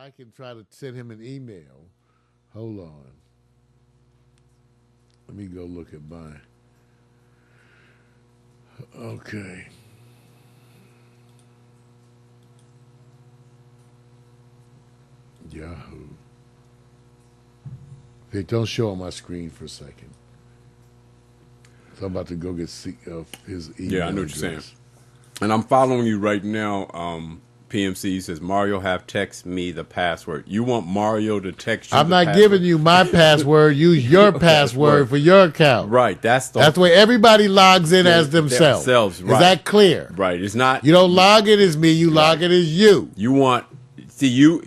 I can try to send him an email. Hold on. Let me go look at mine. Okay. Yahoo. Vic, don't show on my screen for a second. So I'm about to go get his email. Yeah, I know what address. you're saying. And I'm following you right now. PMC says, Mario have text me the password. You want Mario to text you I'm the not password? giving you my password. Use your password for your account. Right. That's the way everybody logs in as themselves. themselves. Right. Is that clear? Right. It's not. You don't log in as me. You log in as you. You want. See, you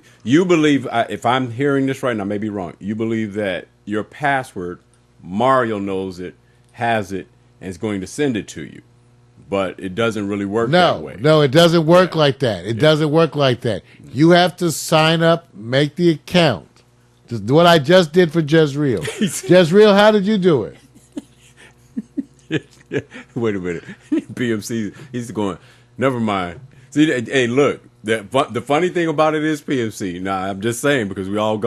believe, if I'm hearing this right now, I may be wrong. You believe that your password, Mario knows it, has it, and is going to send it to you. But it doesn't really work that way. No, it doesn't work like that. It doesn't work like that. You have to sign up, make the account. Just what I just did for Jezreel. Jezreel, how did you do it? Wait a minute. PMC, he's going, never mind. See, hey, look, the funny thing about it is, PMC, now I'm just saying because we all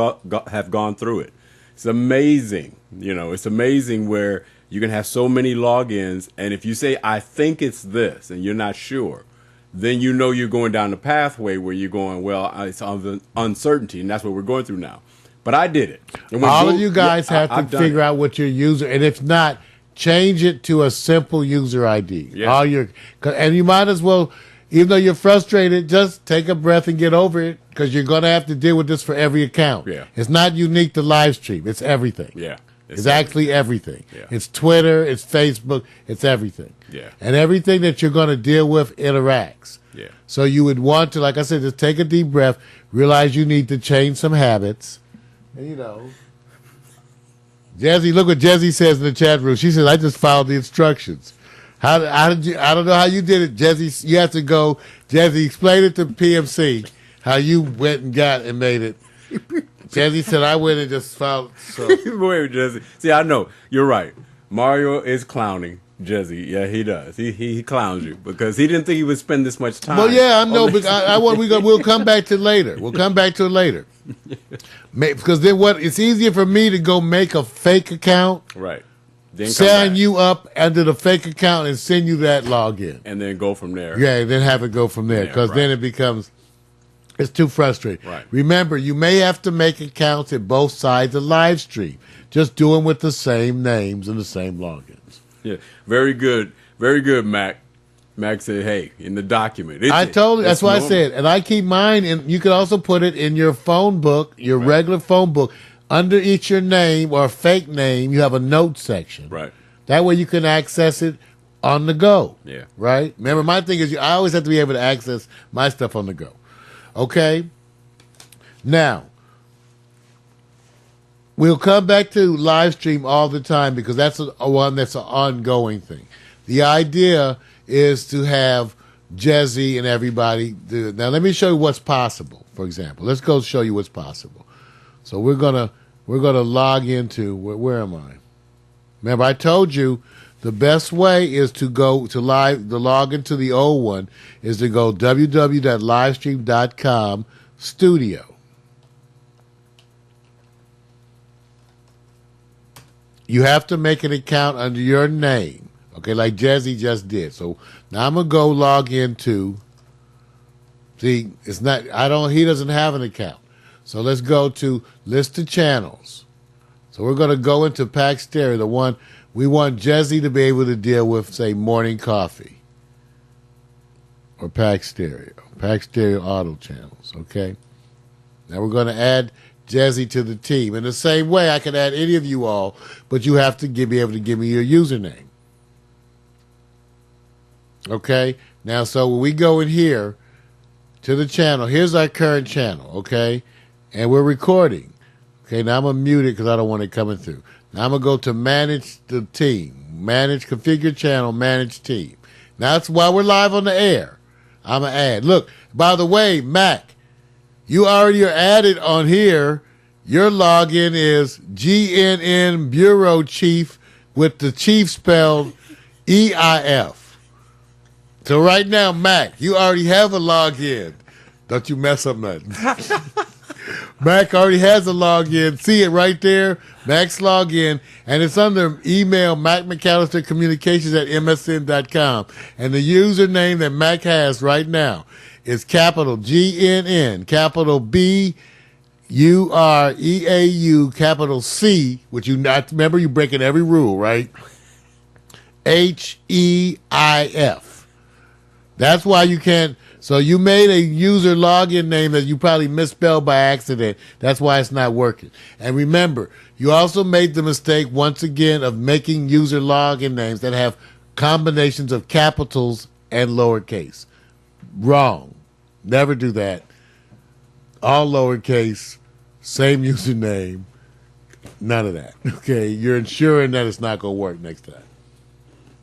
have gone through it. It's amazing. It's amazing where you can have so many logins, and if you say, I think it's this, and you're not sure, then you're going down the pathway where you're going, well, it's uncertainty, and that's what we're going through now. But I did it. All of you guys have to figure out what your user, and if not, change it to a simple user ID. Yeah. And you might as well, even though you're frustrated, just take a breath and get over it, because you're going to have to deal with this for every account. Yeah. It's not unique to Livestream. It's everything. Yeah. It's actually everything. Yeah. It's Twitter, it's Facebook, it's everything. Yeah. And everything that you're going to deal with interacts. Yeah. So you would want to, like I said, just take a deep breath, realize you need to change some habits. And, Jazzy, look what Jazzy says in the chat room. She says, I just followed the instructions. How did you? I don't know how you did it, Jazzy. You have to go. Jazzy, explain it to PMC how you went and got and made it. Jazzy said, I went and just found. So. Wait, Jazzy. See, I know. You're right. Mario is clowning Jazzy. Yeah, he does. He clowns you because he didn't think he would spend this much time. Well, yeah, I know, but we'll come back to it later. We'll come back to it later. Because then it's easier for me to go make a fake account. Right. Then sign you up under the fake account and send you that login. And then go from there. Yeah, and then have it go from there. Because then it becomes... It's too frustrating. Right. Remember, you may have to make accounts at both sides of Livestream. Just do them with the same names and the same logins. Yeah, very good. Very good, Mac. Mac said, hey, in the document. I told you. That's what I said. And I keep mine, and you can also put it in your phone book, your regular phone book. Under each your name or fake name, you have a note section. Right. That way you can access it on the go. Yeah. Right? Remember, my thing is I always have to be able to access my stuff on the go. Okay? Now, we'll come back to live stream all the time because that's one that's an ongoing thing. The idea is to have Jezzy and everybody do it. Now, let me show you what's possible, for example. Let's go show you what's possible. So we're gonna log into, where am I? Remember, I told you the best way is to go to log into the old one is to go www.livestream.com studio. You have to make an account under your name, okay, like Jazzy just did. So now I'm gonna go log into. See, it's not. He doesn't have an account. So let's go to list of channels. So we're gonna go into Pack Stereo, the one we want Jazzy to be able to deal with, say, Morning Coffee or Pack Stereo auto channels. Okay. Now we're gonna add Jazzy to the team. In the same way, I can add any of you all, but you have to be able to give me your username. Okay? Now, so when we go in here to the channel, here's our current channel, okay? And we're recording. Okay, now I'm going to mute it because I don't want it coming through. Now I'm going to go to manage the team. Configure channel, manage team. Now that's while we're live on the air. I'm going to add. Look, by the way, Mac, you already are added on here. Your login is GNN Bureau Chief with the chief spelled EIF. So right now, Mac, you already have a login. Don't you mess up nothing. Mac already has a login. See it right there. Mac's login. And it's under email Mac McAllister Communications at MSN.com. And the username that Mac has right now is capital GNN, capital BUREAU, capital C, which you not remember, you breaking every rule, right? HEIF. That's why you can't. So you made a user login name that you probably misspelled by accident. That's why it's not working. And remember, you also made the mistake once again of making user login names that have combinations of capitals and lowercase. Wrong. Never do that. All lowercase, same username, none of that. Okay, you're ensuring that it's not going to work next time.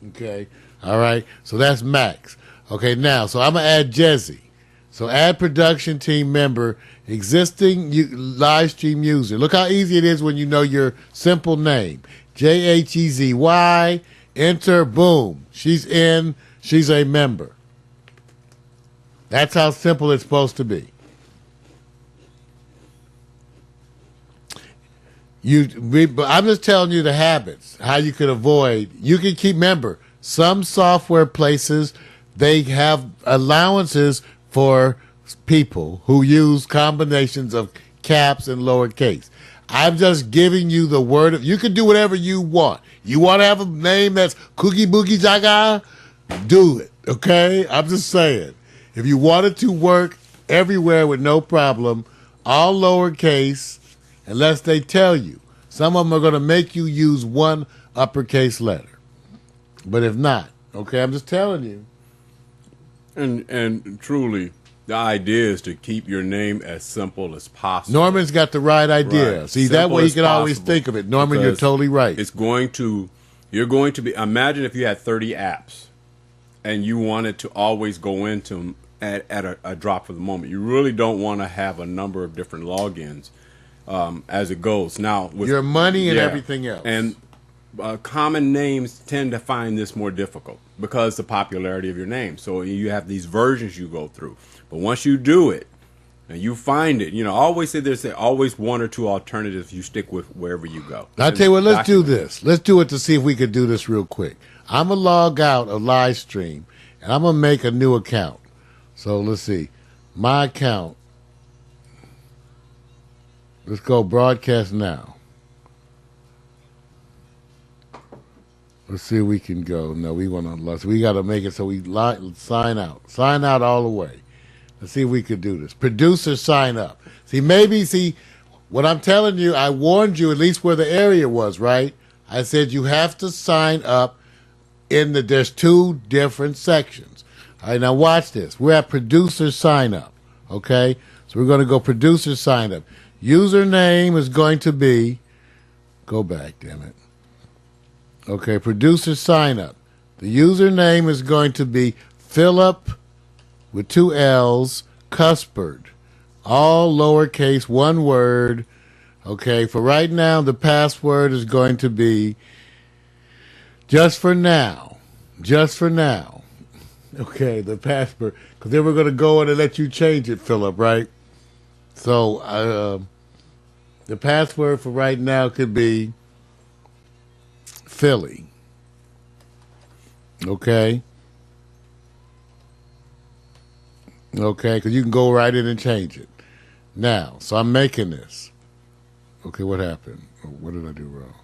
Okay, all right. So that's Max. Okay, now, so I'm going to add Jezzy. So add production team member, existing live stream user. Look how easy it is when you know your simple name. JHEZY, enter, boom. She's in, she's a member. That's how simple it's supposed to be. I'm just telling you the habits, how you can avoid. You can keep, remember, some software places, they have allowances for people who use combinations of caps and lowercase. I'm just giving you the word of, you can do whatever you want. You want to have a name that's Cookie Boogie Jaga? Do it, okay? I'm just saying. If you want it to work everywhere with no problem, all lowercase, unless they tell you. Some of them are going to make you use one uppercase letter. But if not, okay, I'm just telling you. And truly, the idea is to keep your name as simple as possible. Norman's got the right idea. Right. See, Simple that way you as can always possible. think of it. Norman, you're Because totally right. You're going to be, imagine if you had 30 apps and you wanted to always go into them at a drop of the moment. You really don't want to have a number of different logins as it goes. Now, with your money and everything else. And common names tend to find this more difficult because the popularity of your name. So you have these versions you go through. But once you do it and you find it, I always say there's always one or two alternatives you stick with wherever you go. I'll tell you what, let's do this. Let's do it to see if we could do this real quick. I'm going to log out of Livestream and I'm going to make a new account. So let's see. My account. Let's go broadcast now. Let's see if we can go. No, we want to. We got to make it so we sign out. Sign out all the way. Let's see if we could do this. Producer sign up. See, what I'm telling you, I warned you at least where the area was, right? I said you have to sign up there's two different sections. All right, now watch this. We're at producer sign up, okay? So we're going to go producer sign up. Username is going to be, go back, damn it. Okay, producer sign up. The username is going to be Philip with two L's, Cuspard. All lowercase, one word. Okay, for right now, the password is going to be just for now. Okay, the password. Because then we're going to go in and let you change it, Philip, right? So, the password for right now could be Philly. Okay? Okay, because you can go right in and change it. Now, so I'm making this. Okay, what happened? What did I do wrong?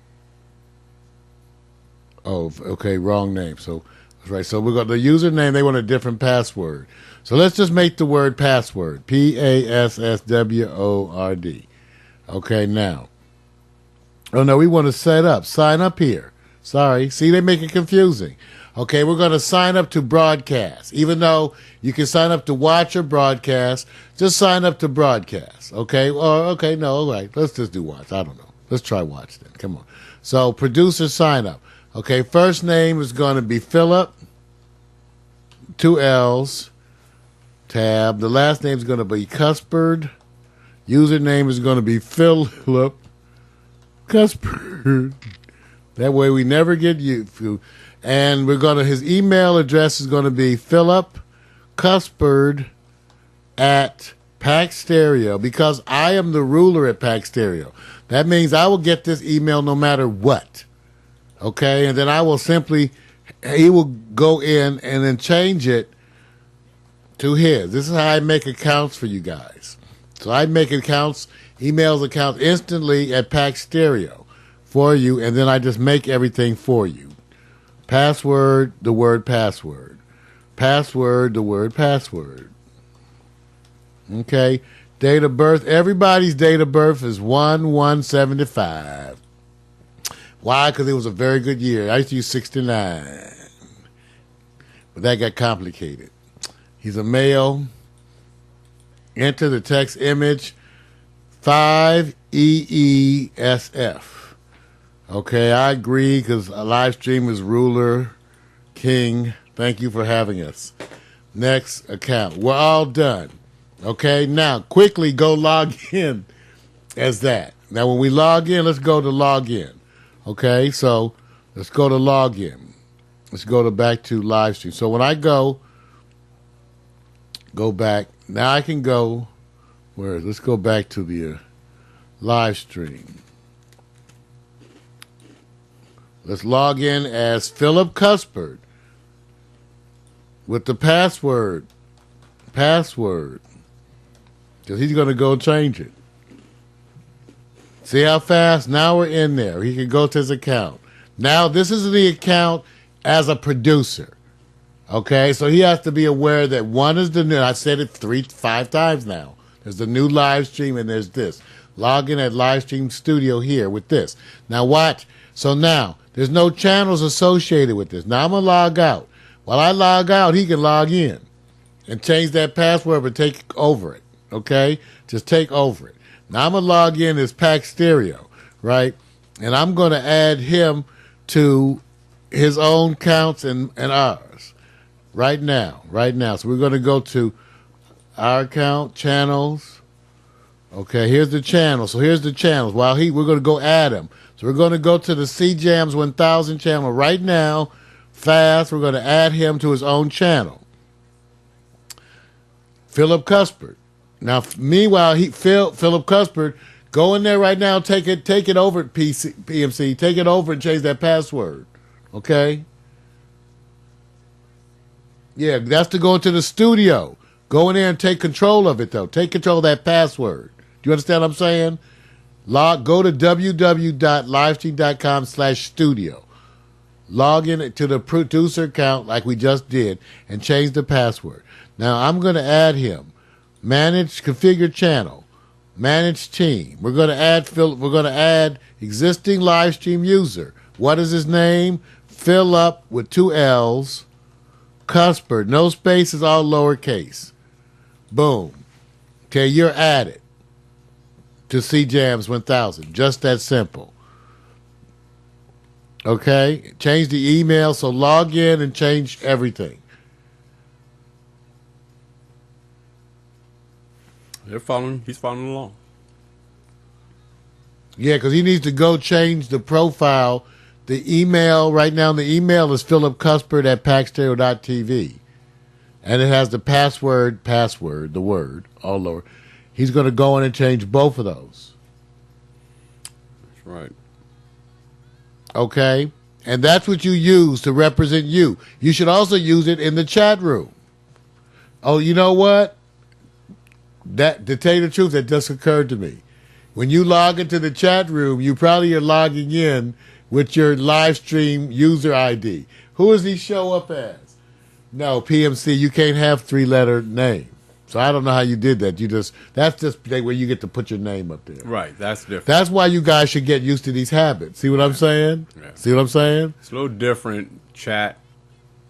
Oh, okay, wrong name. So, that's right. So we got the username. They want a different password. So let's just make the word password. PASSWORD. Okay, now. Oh, no, we want to sign up here. Sorry. See, they make it confusing. Okay, we're going to sign up to broadcast. Even though you can sign up to watch or broadcast, just sign up to broadcast. Okay? All right. Let's just do watch. I don't know. Let's try watch then. Come on. So, producer sign up. Okay, first name is going to be Philip. Two L's. Tab. The last name is going to be Cuspard. Username is going to be Philip Cuspard. That way we never get you. And his email address is going to be Philip Cuspard at Pack Stereo, because I am the ruler at Pack Stereo. That means I will get this email no matter what. Okay? And then I will simply, he will go in and then change it to his. This is how I make accounts for you guys. So I make accounts, emails accounts instantly at Pack Stereo for you, and then I just make everything for you. Password, the word password. Password, the word password. Okay? Date of birth. Everybody's date of birth is 1/1/75. Why? Because it was a very good year. I used to use 69. But that got complicated. He's a male. Enter the text image 5EESF. Okay, I agree because Livestream is ruler, king. Thank you for having us. Next account. We're all done. Okay, now quickly go log in as that. Now when we log in, let's go to log in. Okay, so let's go to login. Let's go back to Livestream. So when I go back. Now I can go, let's go back to the Livestream. Let's log in as Philip Cuspert with the password. Because he's going to go change it. See how fast? Now we're in there. He can go to his account. Now this is the account as a producer. Okay, so he has to be aware that one is the new, I said it 5 times now. There's the new live stream and there's this. Log in at Livestream Studio here with this. Now watch. So now, there's no channels associated with this. Now I'm going to log out. While I log out, he can log in and change that password but take over it. Okay? Just take over it. Now I'm going to log in as Pack Stereo, right? And I'm going to add him to his own counts and ours. Right now. So we're going to go to our account, channels. Okay, here's the channel. So here's the channels. We're going to go add them. So we're going to go to the CJams 1000 channel right now. Fast. We're going to add him to his own channel. Philip Cuspert. Now, meanwhile, Philip Cuspert, go in there right now. Take it over at PMC. Take it over and change that password. Okay. Yeah, that's to go into the studio. Go in there and take control of it, though. Take control of that password. Do you understand what I'm saying? Go to www.livestream.com/studio. Log in to the producer account like we just did and change the password. Now, I'm going to add him. Manage, configure channel. Manage team. We're going to add Philip. We're going to add existing Livestream user. What is his name? Philip with 2 L's. Cuspert, no spaces, all lowercase. Boom. Okay, you're added to CJams 1000. Just that simple. Okay, change the email, so log in and change everything. He's following along. Yeah, because he needs to go change the profile. The email, right now, the email is Philip Cuspert at packstereo.tv. And it has the password, the word, all lower. He's going to go in and change both of those. That's right. Okay? And that's what you use to represent you. You should also use it in the chat room. Oh, you know what? To tell you the truth, that just occurred to me. When you log into the chat room, you probably are logging in with your live stream user ID. Who does he show up as? No, PMC, you can't have 3-letter name. So I don't know how you did that. That's just where you get to put your name up there. Right, that's different. That's why you guys should get used to these habits. See what I'm saying? Yeah. See what I'm saying? It's a little different chat.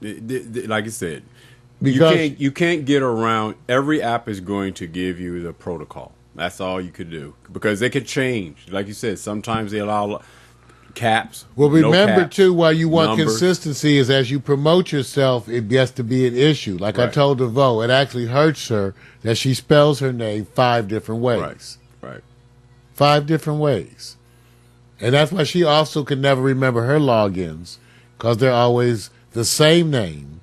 Like I said, because you can't get around. Every app is going to give you the protocol. That's all you could do. Because they could change. Like you said, sometimes they allow caps. Well, remember, no caps, too, why you want numbers. consistency is as you promote yourself, it gets to be an issue. Like I told DeVoe, it actually hurts her that she spells her name 5 different ways. Right. 5 different ways. And that's why she also can never remember her logins because they're always the same name,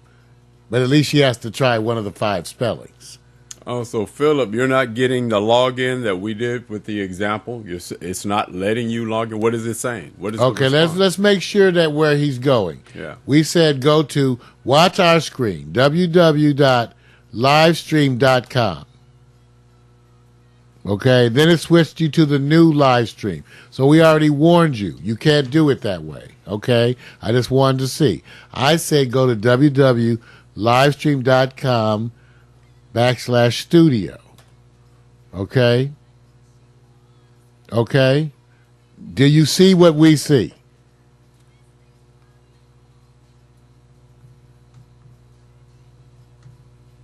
but at least she has to try one of the 5 spellings. Oh, so Philip, you're not getting the login that we did with the example. It's not letting you log in. What is it saying? What is the Okay, response? let's make sure that where he's going. Yeah. We said go to watch our screen, www.livestream.com. Okay, then it switched you to the new live stream. So we already warned you. You can't do it that way. Okay, I just wanted to see. I said go to www.livestream.com/studio. Okay? Okay? Do you see what we see?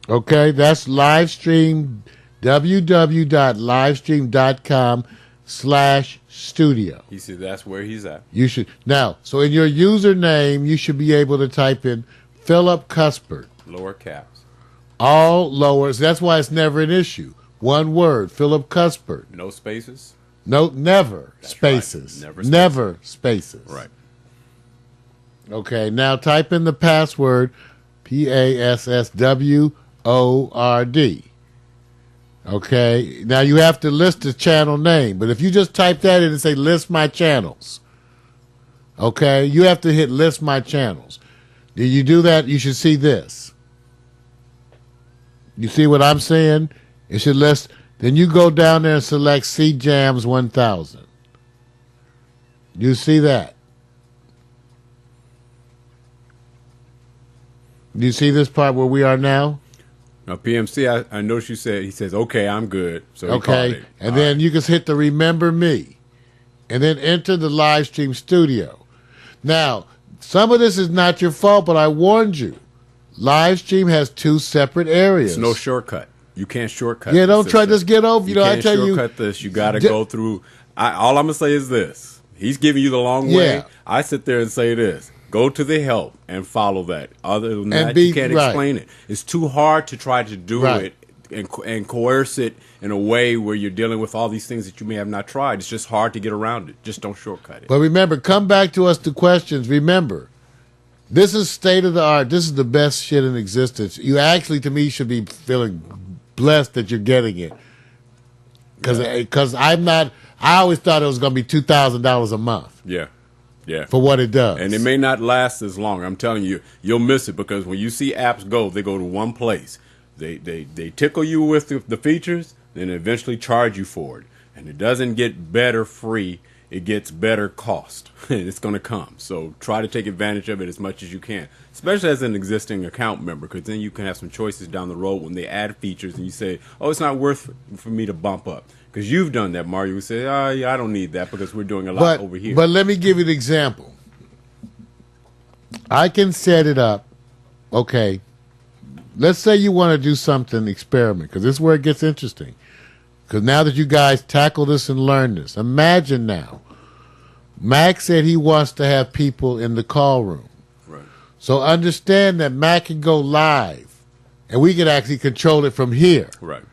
Okay, that's Livestream, www.livestream.com/studio. He said that's where he's at. You should now. So in your username, you should be able to type in Philip Cuthbert, Lower caps. all lowers. That's why it's never an issue. One word, Philip Cuthbert. No spaces. No, never That's spaces. right. Never spaces. Right. Okay. Now type in the password, PASSWORD. Okay. Now you have to list the channel name, but if you just type that in and say list my channels, okay, you have to hit list my channels. Did you do that? You should see this. You see what I'm saying? It should list. Then you go down there and select C Jams 1000. You see that? Do you see this part where we are now? Now, PMC, I noticed you said, he says, okay, I'm good. So he called Okay. it. And All then right. you can hit the Remember Me. And then enter the live stream studio. Now, some of this is not your fault, but I warned you. Livestream has two separate areas. It's no shortcut. You can't shortcut. Yeah, the don't try. system. Just get over. You know, I can't tell you. shortcut this. You got to go through. All I'm gonna say is this: he's giving you the long way. Yeah. I sit there and say this: go to the help and follow that. Other than And that, be- you can't right. explain it. It's too hard to try to do Right. it and coerce it in a way where you're dealing with all these things that you may have not tried. It's just hard to get around it. Just don't shortcut it. But remember, come back to us to questions. Remember, this is state of the art. This is the best shit in existence. You actually, to me, should be feeling blessed that you're getting it. Because I'm not. I always thought it was going to be $2,000 a month Yeah. Yeah. for what it does. And it may not last as long. I'm telling you, you'll miss it because when you see apps go, they go to one place. They tickle you with the features, then eventually charge you for it. And it doesn't get better free. It gets better cost. It's going to come. So try to take advantage of it as much as you can, especially as an existing account member, because then you can have some choices down the road when they add features and you say, oh, it's not worth for me to bump up. Because you've done that, Mario. You say, oh, yeah, I don't need that because we're doing a lot over here. But let me give you an example. I can set it up. Okay. Let's say you want to do something, experiment, because this is where it gets interesting. Because now that you guys tackle this and learn this, imagine now, Mac said he wants to have people in the call room. Right. So understand that Mac can go live, and we can actually control it from here. Right.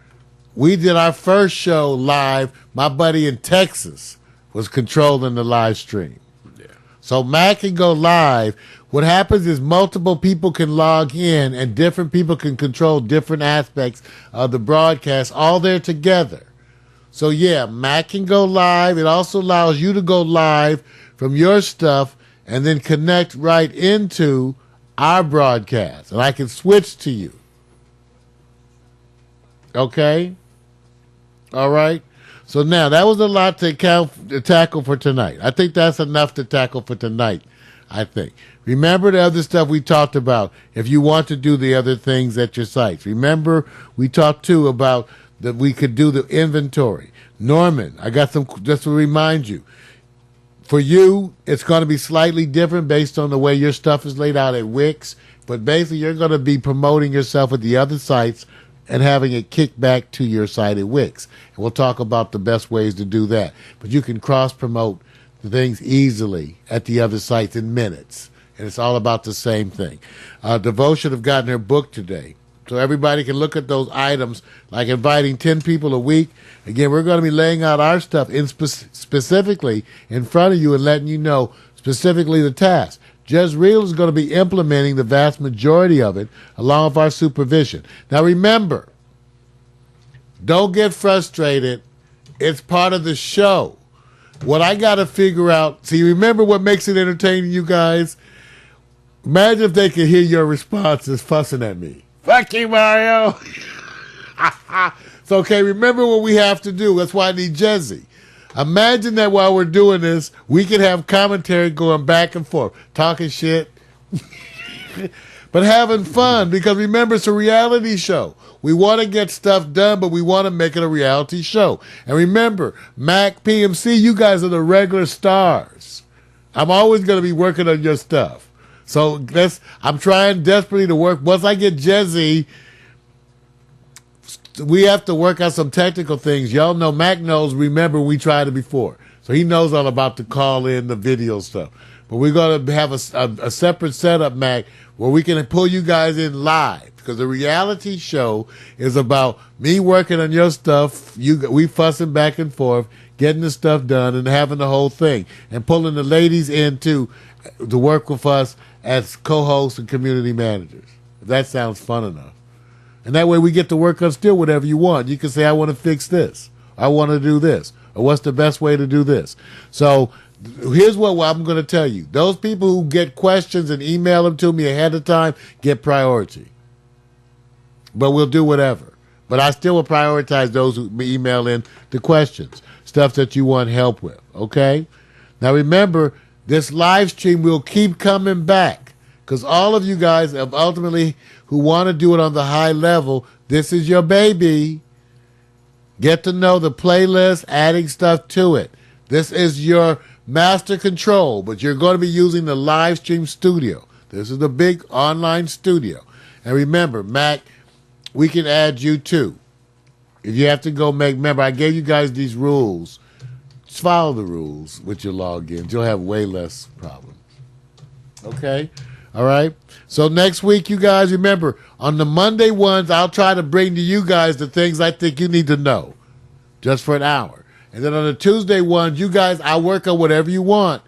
We did our first show live. My buddy in Texas was controlling the live stream. Yeah. So Mac can go live. What happens is multiple people can log in and different people can control different aspects of the broadcast, all there together. So yeah, Mac can go live. It also allows you to go live from your stuff and then connect right into our broadcast. And I can switch to you. Okay? All right? So now, that was a lot to tackle for tonight. I think that's enough to tackle for tonight, I think. Remember the other stuff we talked about if you want to do the other things at your sites. Remember, we talked, too, about that we could do the inventory. Norman, I got some, just to remind you, for you, it's going to be slightly different based on the way your stuff is laid out at Wix, but basically you're going to be promoting yourself at the other sites and having it kick back to your site at Wix. And we'll talk about the best ways to do that. But you can cross-promote the things easily at the other sites in minutes. And it's all about the same thing. Devotion have gotten her book today. So everybody can look at those items, like inviting 10 people a week. Again, we're going to be laying out our stuff specifically in front of you and letting you know specifically the task. Jezreel is going to be implementing the vast majority of it along with our supervision. Now remember, Don't get frustrated. It's part of the show. What I got to figure out, see, remember what makes it entertaining, you guys? Imagine if they could hear your responses fussing at me. Fuck you, Mario. So, okay, remember what we have to do. That's why I need Jesse. Imagine that while we're doing this, we can have commentary going back and forth, talking shit, but having fun, because remember, it's a reality show. We want to get stuff done, but we want to make it a reality show. And remember, Mac, PMC, you guys are the regular stars. I'm always going to be working on your stuff. So I'm trying desperately to work. Once I get Jesse, we have to work out some technical things. Y'all know Mac knows, remember, we tried it before. So he knows all about the call in, the video stuff. But we're going to have a separate setup, Mac, where we can pull you guys in live. Because the reality show is about me working on your stuff, we fussing back and forth, getting the stuff done, and having the whole thing. And pulling the ladies in, to work with us as co-hosts and community managers. That sounds fun enough. And that way we get to work on still whatever you want. You can say, I want to fix this. I want to do this. Or what's the best way to do this? So here's what I'm going to tell you. Those people who get questions and email them to me ahead of time get priority. But we'll do whatever. But I still will prioritize those who email in the questions, stuff that you want help with, okay? Now remember, this live stream will keep coming back, because all of you guys have ultimately who want to do it on the high level, this is your baby. Get to know the playlist, adding stuff to it. This is your master control, but you're going to be using the live stream studio. This is the big online studio. And remember, Mac, we can add you too. If you have to go remember, I gave you guys these rules. Just follow the rules with your logins. You'll have way less problems. Okay? All right? So next week, you guys, remember, on the Monday ones, I'll try to bring to you guys the things I think you need to know, just for an hour. And then on the Tuesday ones, you guys, I'll work on whatever you want.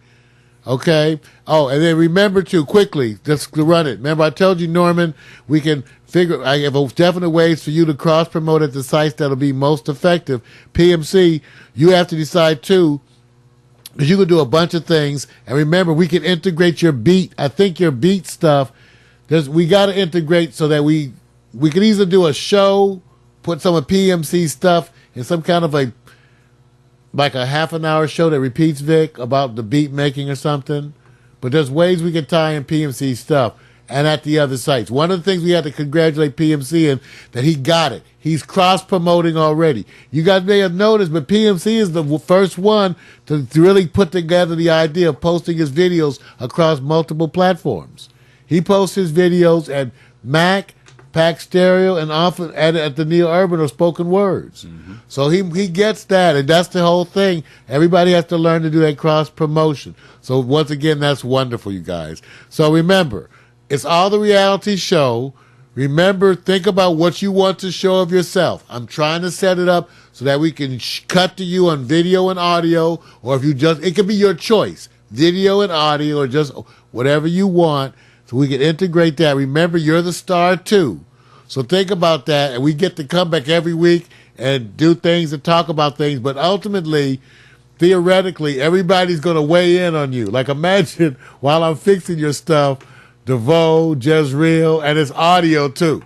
Okay? Oh, and then remember to, quickly, just to run it. Remember, I told you, Norman, we can I have definite ways for you to cross-promote at the sites that'll be most effective. PMC, you have to decide, too, because you can do a bunch of things. And remember, we can integrate your beat. I think your beat stuff, we got to integrate so that we can either do a show, put some of PMC stuff in some kind of like a half an hour show that repeats, Vic, about the beat making or something. But there's ways we can tie in PMC stuff and at the other sites. One of the things we had to congratulate PMC in, that he got it. He's cross-promoting already. You guys may have noticed, but PMC is the first one to really put together the idea of posting his videos across multiple platforms. He posts his videos at Mac, Pack Stereo, and often at the Neil Urban or Spoken Words. Mm-hmm. So he gets that, and that's the whole thing. Everybody has to learn to do that cross-promotion. So once again, that's wonderful, you guys. So remember, it's all the reality show. Remember, think about what you want to show of yourself. I'm trying to set it up so that we can cut to you on video and audio, or if you it can be your choice, video and audio, or just whatever you want, so we can integrate that. Remember, you're the star too. So think about that, and we get to come back every week and do things and talk about things, but ultimately, theoretically, everybody's going to weigh in on you. Like imagine while I'm fixing your stuff, DeVoe, Jezreel, and it's audio too.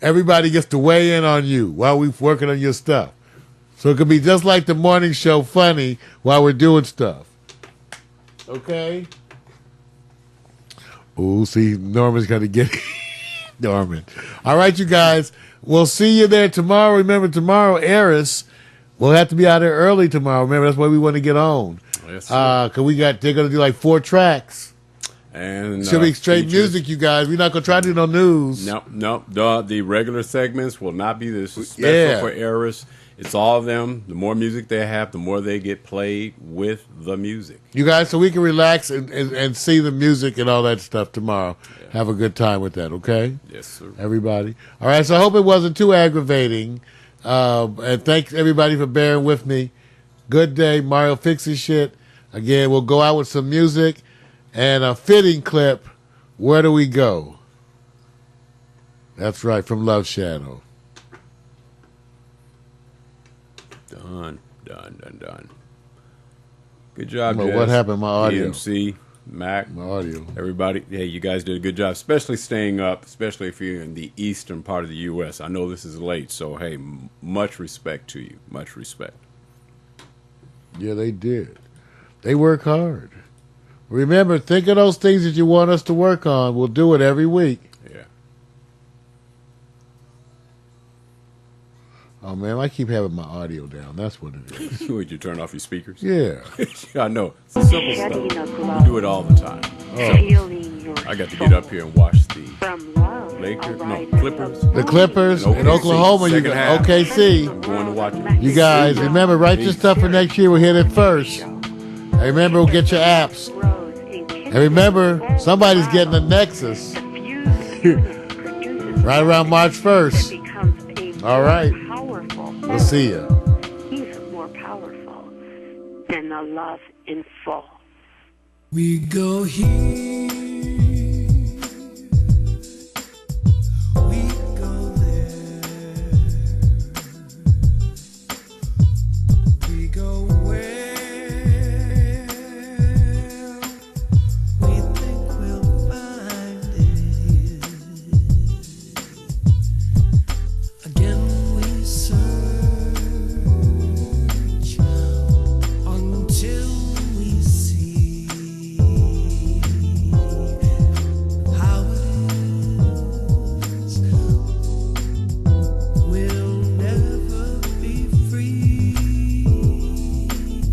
Everybody gets to weigh in on you while we're working on your stuff. So it could be just like the morning show, funny, while we're doing stuff. Okay? Ooh, see, Norman's going to get Norman. All right, you guys. We'll see you there tomorrow. Remember, tomorrow, Eris, we'll have to be out there early tomorrow. Remember, that's why we want to get on. Yes, because they're going to do like 4 tracks. And should be straight music, you guys. We're not gonna try to do no news. No. The regular segments will not be this special for Eris. It's all of them. The more music they have, the more they get played with the music. You guys, so we can relax and see the music and all that stuff tomorrow. Yeah. Have a good time with that, okay? Yes, sir. Everybody. All right, so I hope it wasn't too aggravating. And thanks everybody for bearing with me. Good day. Mario fixes shit. Again, we'll go out with some music. And a fitting clip, Where Do We Go? That's right, from Love Shadow. Done. Good job, Well, Jess. what happened to my audio? EMC, Mac, My audio. everybody. Hey, you guys did a good job, especially staying up, especially if you're in the eastern part of the U.S. I know this is late, so hey, much respect to you. Much respect. Yeah, they did. They work hard. Remember, think of those things that you want us to work on. We'll do it every week. Yeah. Oh, man, I keep having my audio down. That's what it is. Would you turn off your speakers? Yeah. I know. It's the simple stuff. We do it all the time. So, I got to get up here and watch the Clippers. The Clippers in Oklahoma. You Second half. OKC. I'm going to watch it. You guys, remember, write your stuff for next year. We'll hit it first. And remember, we'll get your apps. And remember, somebody's getting a Nexus right around March 1st. All right. We'll see you. He's more powerful than the love in full. We go here, we go there, we go where we think we'll find it. Again we search until we see how it is. We'll never be free,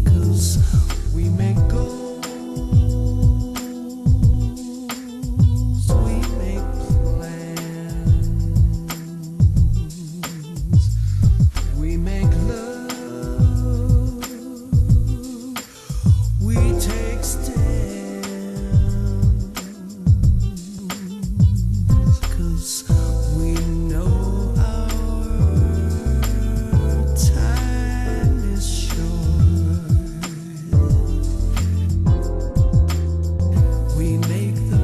'cause we make goals, we make plans, we make love, we take stands, 'cause we know our time is short. We make the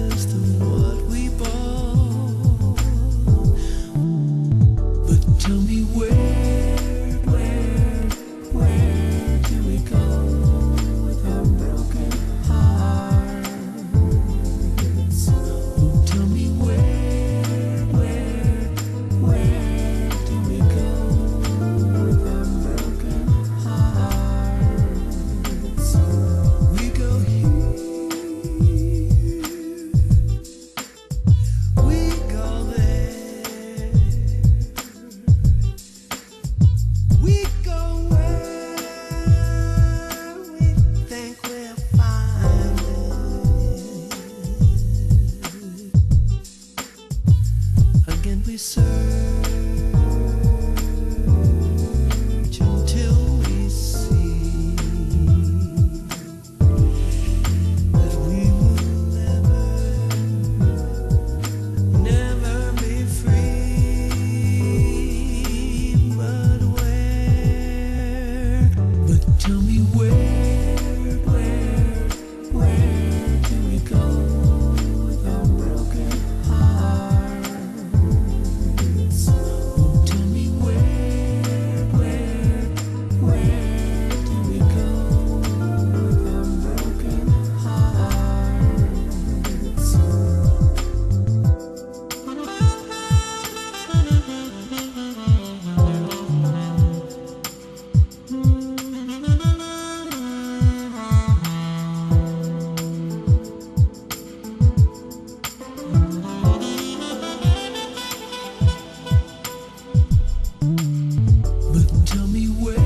best of what we bought. But tell me where do we go with our broken hearts? Oh, tell me where do we go with our broken hearts? We go here, we go there, we go where we think we'll find it. Again we search until we see that we will never be free. But where? But tell me where do we go with our broken hearts? Oh, tell me where do we go with our broken hearts? But tell me where